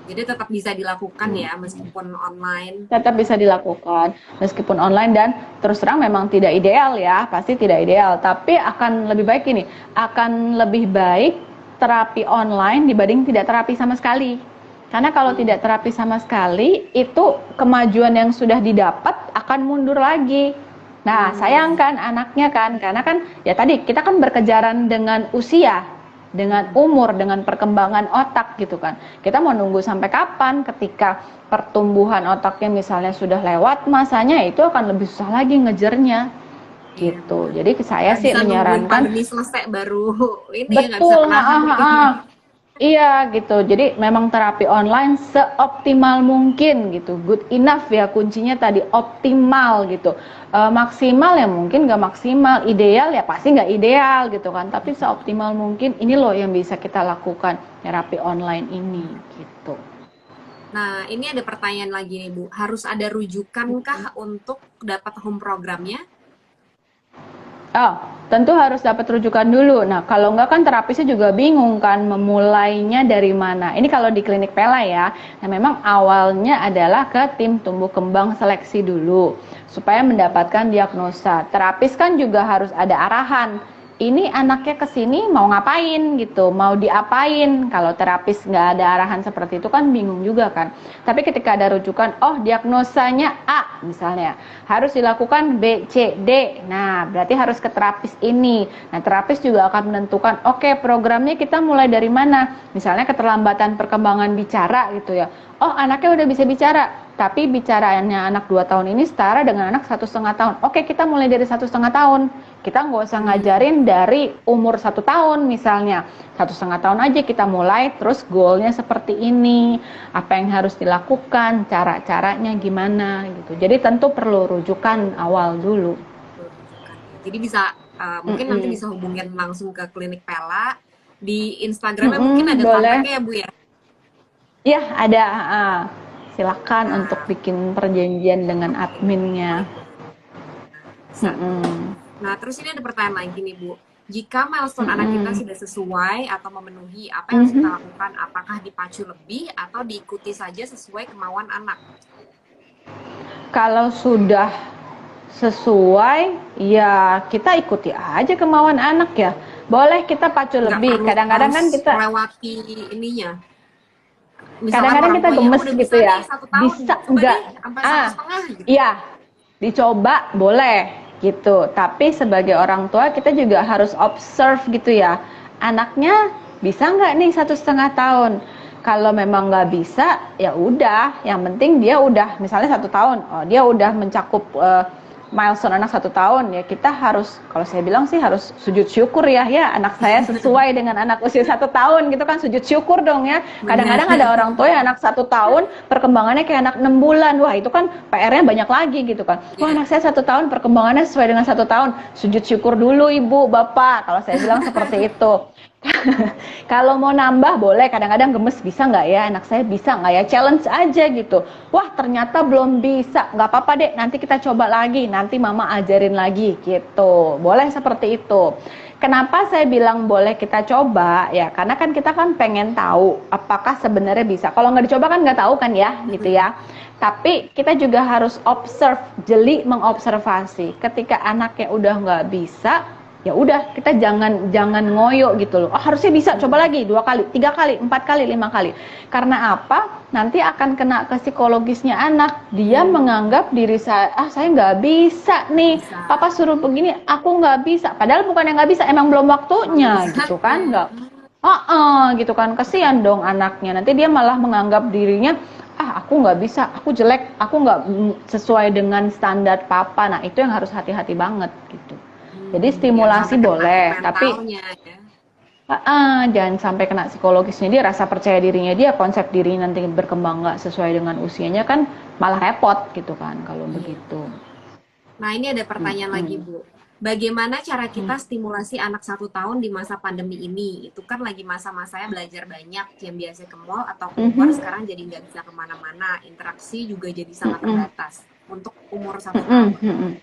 Jadi tetap bisa dilakukan ya meskipun online. Tetap bisa dilakukan meskipun online dan terus terang memang tidak ideal ya, pasti tidak ideal. Tapi akan lebih baik ini, akan lebih baik terapi online dibanding tidak terapi sama sekali. Karena kalau tidak terapi sama sekali, itu kemajuan yang sudah didapat akan mundur lagi. Nah, sayang kan anaknya kan, karena kan ya tadi kita kan berkejaran dengan usia, dengan umur, dengan perkembangan otak gitu kan. Kita mau nunggu sampai kapan ketika pertumbuhan otaknya misalnya sudah lewat masanya, itu akan lebih susah lagi ngejernya gitu. Jadi saya sih menyarankan pandemi selesai baru ini betul, iya gitu. Jadi memang terapi online seoptimal mungkin gitu. Good enough ya kuncinya tadi, optimal gitu. Maksimal ya mungkin nggak maksimal, ideal ya pasti nggak ideal gitu kan. Tapi seoptimal mungkin ini loh yang bisa kita lakukan terapi online ini gitu. Nah ini ada pertanyaan lagi nih Bu, harus ada rujukankah untuk dapat home programnya? Oh, tentu harus dapat rujukan dulu. Nah, kalau enggak kan terapisnya juga bingung kan memulainya dari mana. Ini kalau di klinik Pela ya. Nah, memang awalnya adalah ke tim tumbuh kembang seleksi dulu supaya mendapatkan diagnosa. Terapis kan juga harus ada arahan. Ini anaknya kesini mau ngapain gitu, mau diapain. Kalau terapis nggak ada arahan seperti itu kan bingung juga kan. Tapi ketika ada rujukan, oh diagnosanya A misalnya, harus dilakukan B, C, D. Nah berarti harus ke terapis ini. Nah terapis juga akan menentukan, oke, programnya kita mulai dari mana. Misalnya keterlambatan perkembangan bicara gitu ya. Oh anaknya udah bisa bicara, tapi bicaranya anak 2 tahun ini setara dengan anak 1,5 tahun. Oke, kita mulai dari 1,5 tahun. Kita nggak usah ngajarin dari umur 1 tahun misalnya. 1,5 tahun aja kita mulai, terus goalnya seperti ini. Apa yang harus dilakukan, cara-caranya gimana gitu. Jadi tentu perlu rujukan awal dulu. Jadi bisa, mungkin nanti bisa hubungin langsung ke klinik Pela. Di Instagramnya mungkin ada kontaknya ya Bu ya? Iya ada, silakan untuk bikin perjanjian dengan adminnya. Nah terus ini ada pertanyaan lagi nih Bu, jika milestone anak kita sudah sesuai atau memenuhi, apa yang harus kita lakukan? Apakah dipacu lebih atau diikuti saja sesuai kemauan anak? Kalau sudah sesuai ya kita ikuti aja kemauan anak ya, boleh kita pacu lebih. Kadang-kadang kan kita melewati ininya. Kadang-kadang kita gemes gitu ya, bisa enggak? Gitu. Iya, dicoba boleh gitu. Tapi sebagai orang tua kita juga harus observe gitu ya. Anaknya bisa nggak nih 1,5 tahun? Kalau memang nggak bisa, ya udah. Yang penting dia udah misalnya 1 tahun, oh dia udah mencakup milestone anak 1 tahun, ya kita harus, kalau saya bilang sih harus sujud syukur ya anak saya sesuai dengan anak usia 1 tahun gitu kan, sujud syukur dong ya. Kadang-kadang ada orang tua ya anak 1 tahun perkembangannya kayak anak 6 bulan, wah itu kan PR-nya banyak lagi gitu kan. Wah anak saya 1 tahun perkembangannya sesuai dengan 1 tahun, sujud syukur dulu ibu bapak, kalau saya bilang seperti itu. Kalau mau nambah boleh, kadang-kadang gemes, bisa nggak ya, anak saya bisa nggak ya, challenge aja gitu. Wah ternyata belum bisa, nggak apa-apa deh, nanti kita coba lagi, nanti mama ajarin lagi gitu. Boleh seperti itu. Kenapa saya bilang boleh kita coba ya, karena kan kita kan pengen tahu apakah sebenarnya bisa. Kalau nggak dicoba kan nggak tahu kan ya, gitu ya. Tapi kita juga harus observe, jeli mengobservasi. Ketika anaknya udah nggak bisa, ya udah kita jangan ngoyo gitu loh. Oh, harusnya bisa, coba lagi 2 kali, 3 kali, 4 kali, 5 kali. Karena apa? Nanti akan kena ke psikologisnya anak. Dia menganggap diri saya nggak bisa nih. Bisa. Papa suruh begini, aku nggak bisa. Padahal bukan yang nggak bisa, emang belum waktunya gitu kan? Nggak. Gitu kan, kesian dong anaknya. Nanti dia malah menganggap dirinya, aku nggak bisa, aku jelek, aku nggak sesuai dengan standar papa. Nah itu yang harus hati-hati banget gitu. Jadi stimulasi boleh, tapi jangan sampai kena psikologisnya dia, rasa percaya dirinya dia, konsep dirinya nanti berkembang nggak sesuai dengan usianya kan malah repot gitu kan kalau begitu. Nah ini ada pertanyaan lagi Bu. Bagaimana cara kita stimulasi anak 1 tahun di masa pandemi ini? Itu kan lagi masa-masanya belajar banyak, yang biasa ke mall atau keluar sekarang jadi nggak bisa kemana-mana, interaksi juga jadi sangat terbatas untuk umur 1 tahun.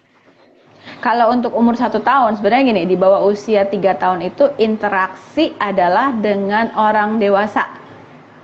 Kalau untuk umur 1 tahun, sebenarnya gini, di bawah usia 3 tahun itu interaksi adalah dengan orang dewasa.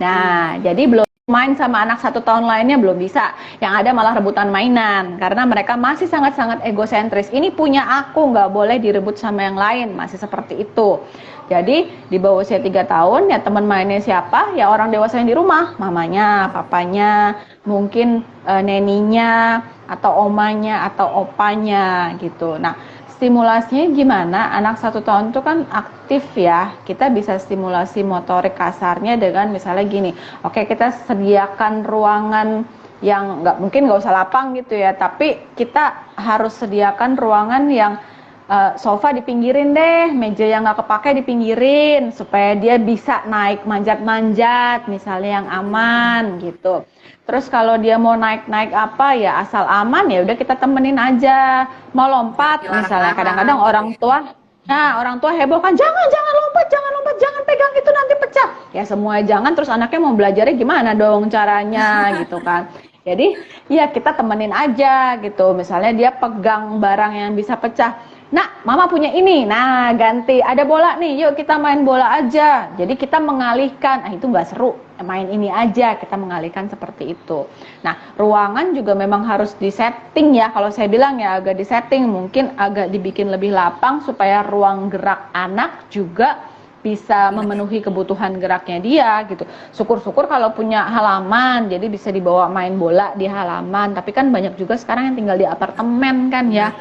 Nah, jadi belum main sama anak 1 tahun lainnya belum bisa. Yang ada malah rebutan mainan, karena mereka masih sangat-sangat egosentris. Ini punya aku, nggak boleh direbut sama yang lain, masih seperti itu. Jadi di bawah usia 3 tahun ya teman mainnya siapa? Ya orang dewasa yang di rumah, mamanya, papanya, mungkin neninya, atau omanya, atau opanya gitu. Nah, stimulasinya gimana? Anak 1 tahun itu kan aktif ya. Kita bisa stimulasi motorik kasarnya dengan misalnya gini. Oke, kita sediakan ruangan yang nggak usah lapang gitu ya. Tapi kita harus sediakan ruangan yang sofa dipinggirin deh, meja yang nggak kepake dipinggirin supaya dia bisa naik manjat-manjat, misalnya yang aman gitu. Terus kalau dia mau naik-naik apa ya asal aman ya udah kita temenin aja. Mau lompat misalnya kadang-kadang orang tua heboh kan jangan lompat, jangan pegang itu nanti pecah. Ya semua jangan terus anaknya mau belajarnya gimana dong caranya gitu kan. Jadi ya kita temenin aja gitu. Misalnya dia pegang barang yang bisa pecah. Nah, mama punya ini. Nah, ganti. Ada bola nih, yuk kita main bola aja. Jadi kita mengalihkan. Itu nggak seru. Main ini aja. Kita mengalihkan seperti itu. Nah, ruangan juga memang harus disetting ya. Kalau saya bilang ya agak disetting. Mungkin agak dibikin lebih lapang supaya ruang gerak anak juga bisa memenuhi kebutuhan geraknya dia gitu. Syukur-syukur kalau punya halaman. Jadi bisa dibawa main bola di halaman. Tapi kan banyak juga sekarang yang tinggal di apartemen kan ya.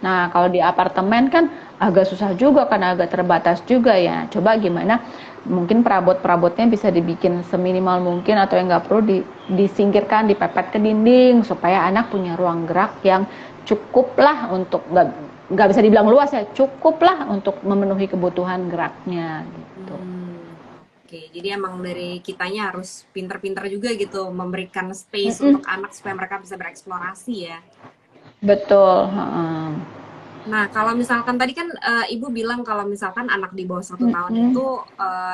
Nah, kalau di apartemen kan agak susah juga karena agak terbatas juga ya. Coba gimana, mungkin perabot-perabotnya bisa dibikin seminimal mungkin atau yang nggak perlu disingkirkan, dipepet ke dinding supaya anak punya ruang gerak yang cukup lah untuk, nggak bisa dibilang luas ya, cukup lah untuk memenuhi kebutuhan geraknya gitu. Oke, jadi emang dari kitanya harus pinter-pinter juga gitu memberikan space untuk anak supaya mereka bisa bereksplorasi ya. Betul. Nah, kalau misalkan tadi kan Ibu bilang kalau misalkan anak di bawah 1 tahun itu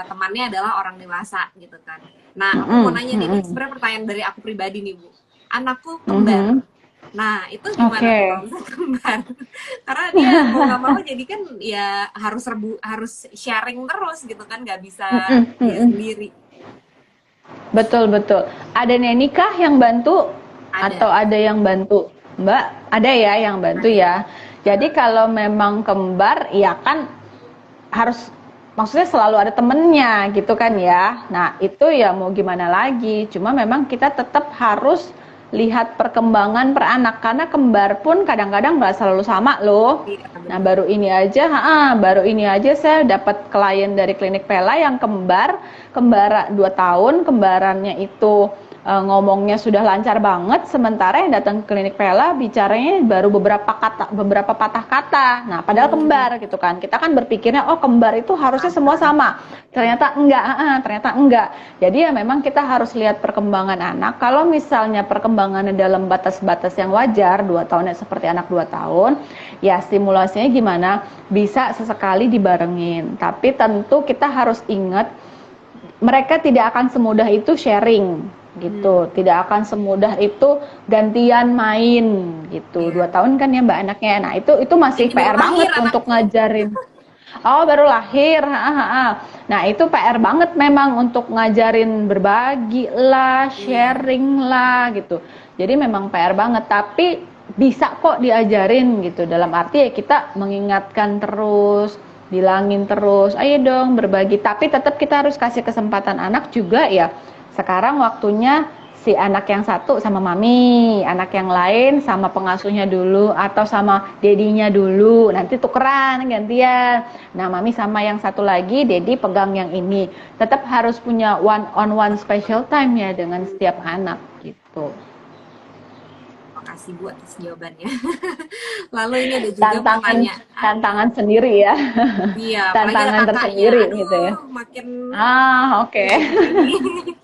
temannya adalah orang dewasa gitu kan. Nah, aku mau nanya nih, sebenarnya pertanyaan dari aku pribadi nih Bu. Anakku kembar. Nah, itu gimana kalau misalnya kembar? Karena dia mau nggak mau jadi kan ya harus sharing terus gitu kan, nggak bisa dia sendiri. Betul. Ada nenikah yang bantu? Atau ada yang bantu? Mbak, ada ya yang bantu ya. Jadi kalau memang kembar, ya kan harus, maksudnya selalu ada temennya gitu kan ya. Nah itu ya mau gimana lagi. Cuma memang kita tetap harus lihat perkembangan per anak. Karena kembar pun kadang-kadang nggak selalu sama loh. Nah baru ini aja saya dapat klien dari klinik Pela yang kembar 2 tahun, kembarannya itu ngomongnya sudah lancar banget, sementara yang datang ke klinik Pela bicaranya baru beberapa patah kata. Nah, padahal kembar gitu kan. Kita kan berpikirnya oh kembar itu harusnya semua sama. Ternyata enggak. Jadi ya memang kita harus lihat perkembangan anak. Kalau misalnya perkembangannya dalam batas-batas yang wajar, 2 tahun ya seperti anak 2 tahun, ya stimulasinya gimana? Bisa sesekali dibarengin. Tapi tentu kita harus ingat mereka tidak akan semudah itu sharing gitu, tidak akan semudah itu gantian main gitu. 2 tahun kan ya Mbak anaknya. Nah, itu masih Ini baru PR lahir banget untuk ngajarin. Oh, baru lahir. Nah, itu PR banget memang untuk ngajarin berbagi lah, sharing lah gitu. Jadi memang PR banget, tapi bisa kok diajarin gitu. Dalam arti ya kita mengingatkan terus, bilangin terus, ayo dong berbagi. Tapi tetap kita harus kasih kesempatan anak juga ya. Sekarang waktunya si anak yang satu sama mami, anak yang lain sama pengasuhnya dulu atau sama dedinya dulu, nanti tukeran gantian. Nah, mami sama yang satu lagi, dedi pegang yang ini. Tetap harus punya one on one special time ya dengan setiap anak gitu. Makasih Bu atas jawabannya. Lalu ini ada juga pertanyaan. Tantangan sendiri ya. Iya, apalagi ada Tantangan kakaknya. tersendiri Aduh, gitu ya. makin Oke. ini.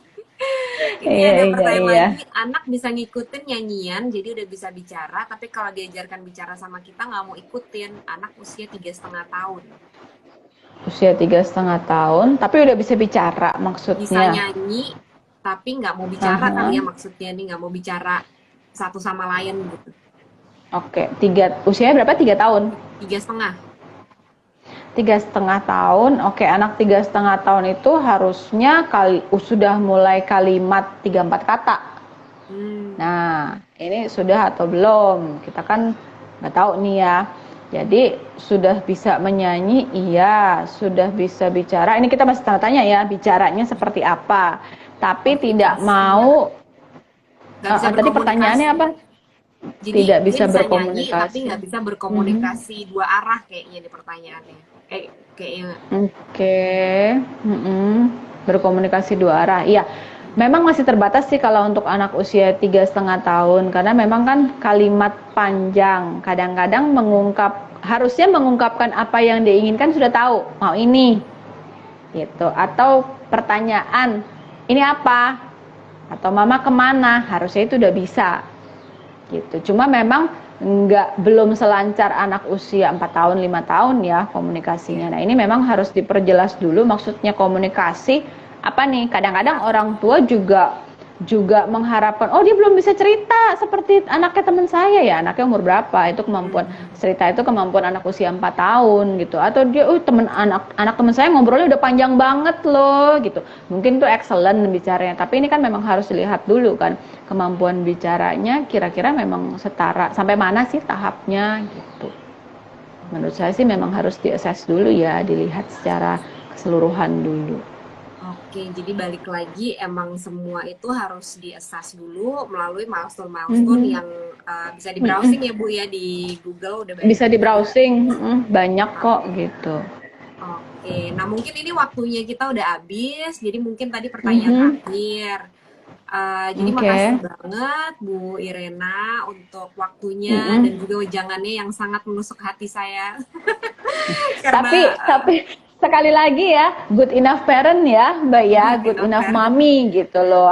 Ini Iya, ada iya, pertanyaan iya. lagi, anak bisa ngikutin nyanyian, jadi udah bisa bicara, tapi kalau diajarkan bicara sama kita nggak mau ikutin. Anak usia 3,5 tahun. Usia 3,5 tahun, tapi udah bisa bicara Bisa maksudnya. nyanyi, tapi nggak mau bicara kali ya maksudnya nih, nggak mau bicara satu sama lain gitu. Oke, usianya berapa? 3 tahun. 3,5. 3,5 tahun. Oke, anak 3,5 tahun itu harusnya sudah mulai kalimat 3-4 kata. Nah, ini sudah atau belum? Kita kan nggak tahu nih ya. Jadi sudah bisa menyanyi, iya. Sudah bisa bicara. Ini kita masih tanya-tanya ya, bicaranya seperti apa. Tapi tidak mau. Tadi pertanyaannya apa? Jadi tidak bisa dia berkomunikasi. nyanyi tapi nggak bisa berkomunikasi dua arah kayaknya di pertanyaannya. Kayaknya. Oke. Berkomunikasi dua arah. Iya. Memang masih terbatas sih kalau untuk anak usia 3,5 tahun karena memang kan kalimat panjang. Kadang-kadang harusnya mengungkapkan apa yang diinginkan sudah tahu. Mau ini. Gitu. Atau pertanyaan, ini apa? Atau mama kemana? Harusnya itu udah bisa. Gitu. Cuma memang belum selancar anak usia 4 tahun 5 tahun ya komunikasinya. Nah, ini memang harus diperjelas dulu maksudnya komunikasi apa nih. Kadang-kadang orang tua juga mengharapkan dia belum bisa cerita seperti anaknya teman saya ya. Anaknya umur berapa? Itu kemampuan cerita itu kemampuan anak usia 4 tahun gitu. Atau dia anak teman saya ngobrolnya udah panjang banget loh gitu. Mungkin tuh excellent bicaranya, tapi ini kan memang harus dilihat dulu kan kemampuan bicaranya kira-kira memang setara sampai mana sih tahapnya gitu. Menurut saya sih memang harus di-assess dulu ya, dilihat secara keseluruhan dulu. Oke, jadi balik lagi emang semua itu harus di-assess dulu melalui milestone yang bisa di browsing ya Bu ya di Google udah banyak. Bisa di browsing, banyak kok gitu. Oke, nah mungkin ini waktunya kita udah habis, jadi mungkin tadi pertanyaan terakhir. Jadi makasih banget Bu Irena untuk waktunya dan juga wejangannya yang sangat menusuk hati saya. Tapi sekali lagi ya, good enough parent ya Mbak ya, good enough mommy gitu loh.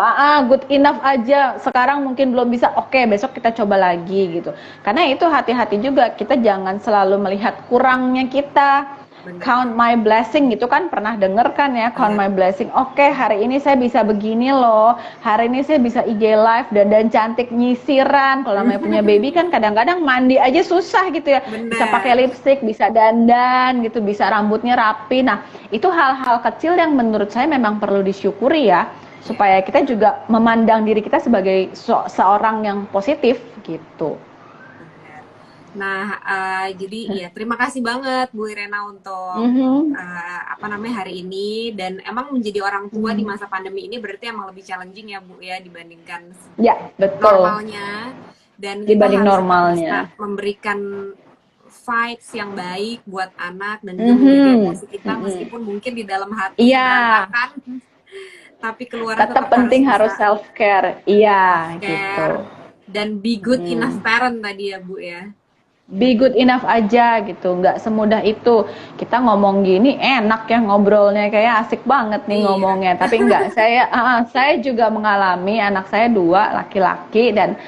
Good enough aja. Sekarang mungkin belum bisa, oke besok kita coba lagi gitu. Karena itu hati-hati juga, kita jangan selalu melihat kurangnya kita. Count my blessing gitu kan, pernah denger kan ya, count my blessing. Oke, hari ini saya bisa begini loh, hari ini saya bisa IG live dan cantik nyisiran. Kalau namanya punya baby kan kadang-kadang mandi aja susah gitu ya. Bisa pakai lipstick, bisa dandan gitu, bisa rambutnya rapi. Nah, itu hal-hal kecil yang menurut saya memang perlu disyukuri ya, supaya kita juga memandang diri kita sebagai seorang yang positif gitu. Nah, jadi ya terima kasih banget Bu Irena untuk hari ini, dan emang menjadi orang tua di masa pandemi ini berarti emang lebih challenging ya Bu ya dibandingkan normalnya, dan dibanding kita harus normalnya bisa memberikan vibes yang baik buat anak dan juga menjaga emosi kita meskipun mungkin di dalam hati berantakan. tapi keluarnya Tetap tetap harus penting bisa harus self care. Iya, care gitu. dan be good enough parent tadi ya Bu ya. Be good enough aja gitu, nggak semudah itu. Kita ngomong gini enak ya ngobrolnya, kayak asik banget nih Iya. ngomongnya. Tapi nggak, saya juga mengalami, anak saya dua laki-laki, dan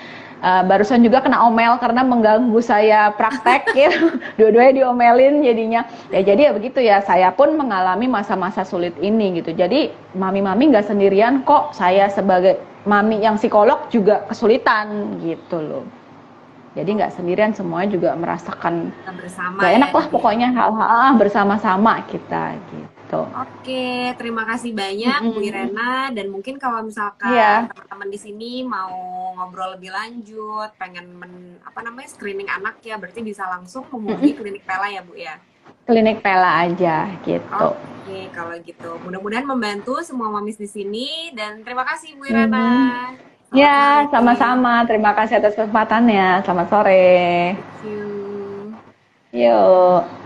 barusan juga kena omel karena mengganggu saya praktek ya. Dua-duanya diomelin jadinya. Ya jadi ya begitu ya, saya pun mengalami masa-masa sulit ini gitu. Jadi mami-mami nggak sendirian kok, saya sebagai mami yang psikolog juga kesulitan gitu loh. Jadi nggak sendirian, semuanya juga merasakan Kita bersama gak ya enak lah ini ya. pokoknya, hal-hal bersama-sama kita gitu. Oke, terima kasih banyak Bu Irena, dan mungkin kalau misalkan Iya, teman-teman di sini mau ngobrol lebih lanjut, pengen apa namanya screening anak ya, berarti bisa langsung menghubungi klinik Pela ya Bu ya. klinik Pela aja gitu. Oke, kalau gitu mudah-mudahan membantu semua mamis di sini, dan terima kasih Bu Irena. Mm. Selamat Ya, sore. sama-sama. Terima kasih atas kesempatannya. Selamat sore. Thank you. Yuk.